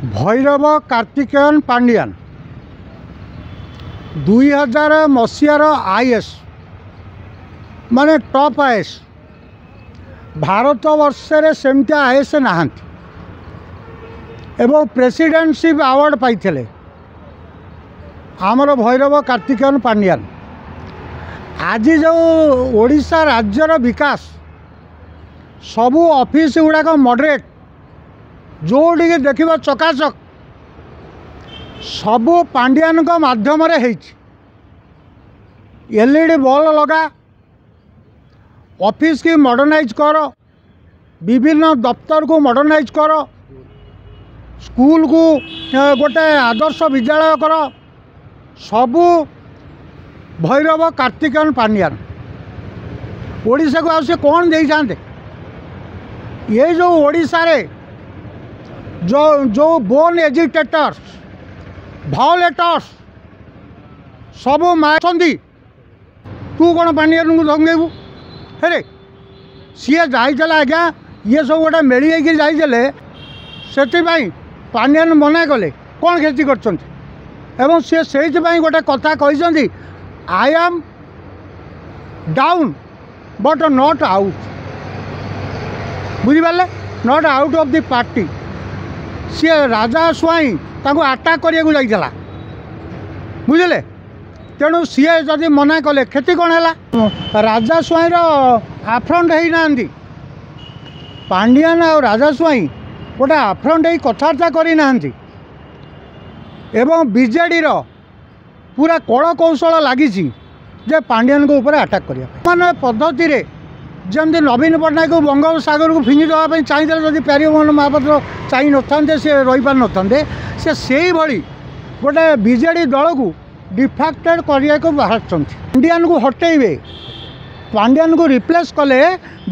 Bhairav Karthikeyan Pandian 2000 मसीहार IAS माने top IAS Bharat वर्षे सेमती आईएएस नहांती एवं प्रेसिडेंटशिप अवार्ड पाइथिले आमर भैरव कार्तिकेयन पांडियान। आज जो ओडिशा राज्यर विकास सबू ऑफिस गुड़ाक मॉडरेट जोड़ी देखा चकाचक सबू पांडियान माध्यम एलईडी बल्ब लगा ऑफिस की मॉडर्नाइज कर विभिन्न दफ्तर को मॉडर्नाइज कर स्कूल को गोटे आदर्श विद्यालय कर सबू भैरव कार्तिकेयन पांडियान। ओडिशा को आसे कौन दे जाते ये जो ओडिशा रे जो बोर्न एजिटेटर्स भाओलेटर्स सब मारी तू कौन पांडियान को धंगेबू हेरे सी जाइला आज्ञा ये सब गोटे मेली जाइले से पांडियान मना कले कौन क्षति कर से गोटे कथा कहते I am down but not out बुझिपारे not out of the party सी राजा स्वाई ताको अटैक करने जाइला बुझे तेणु सी जदि मना कले क्षति कौन है राजा स्वाईर आफ्रंट होना पांडियान और राजा स्वाई गोटे आफ्रंट हो कथबार्ता करना एवं बीजेडी पूरा कल कौशल लगी जे पांडियान को ऊपर अटैक करने पद्धति रे जमी नवीन पट्टनायक को बंगोपसागर को फिंगी देवाई चाहिए जदि प्यारीमोहन महापात्र चाह न सी रही पार न से भाई गोटे बीजेडी दल को डिफेक्टेड करने को बाहर पांडियान को हटेबे पांडियान को रिप्लेस कले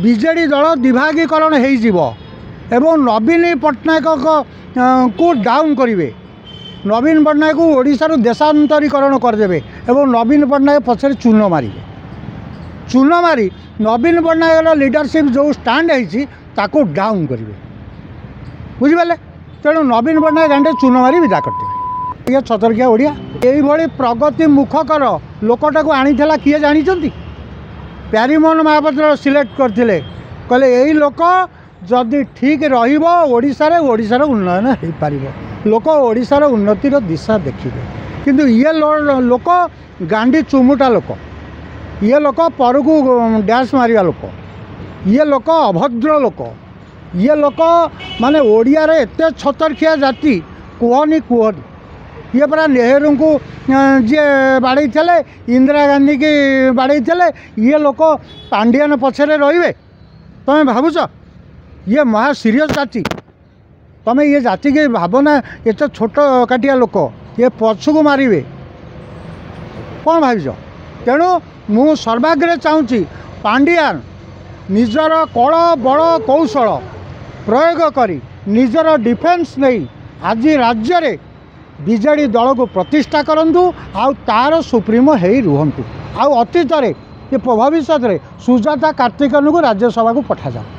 बीजेडी दल दिभागीकरण हो नवीन पट्टनायक को डाउन करेंगे नवीन पट्टनायक को ओडिशारू देशांतरीकरण करदे एवं नवीन पट्टनायक पछरे चून मारी नवीन पट्टनायक लीडरशिप जो स्टैंड है डाउन करेंगे बुझिपारे तेणु नवीन पट्टनायक गांडे चून मारी विदा करते ये छतरकिया ओडिया यही प्रगति मुखकर लोकटा को आनीला किए जानी प्यारीमोहन महापात्र सिलेक्ट करते कहले यही लोक जदि ठीक रोशार ओडिशार उन्नयन हो पार लोक ओडिशार उन्नतिर दिशा देखिए किंतु ये लोक गांडी चुमुटा लोक ये लोक पर को डैश मारिया लोक ये लोक अभद्र लोक ये लोक माने ओडिया रे एते छतरखिया जाति कहनी ये परा नेहरू को जी बाड़े इंदिरा गांधी की बाड़े ये लोक पांडियान पछरे रे तुम्हें भावुच ये महा सीरियस जाति तमें ये जाति के भावना एत छोट काटिया लोक ये पछू मारे कौन भाज तेणु मु सर्वाग्रे चाहूँगी पांडियान निजर कल बल कौशल प्रयोग करी निजर डिफेन्स नहीं आज राज्य रे बीजेडी दल को प्रतिष्ठा करंतु आउ तार सुप्रीमो है रुहंतु आउ अतीत ये भविष्य में सुजाता कार्तिकेयन को राज्यसभा को पठा जाओ।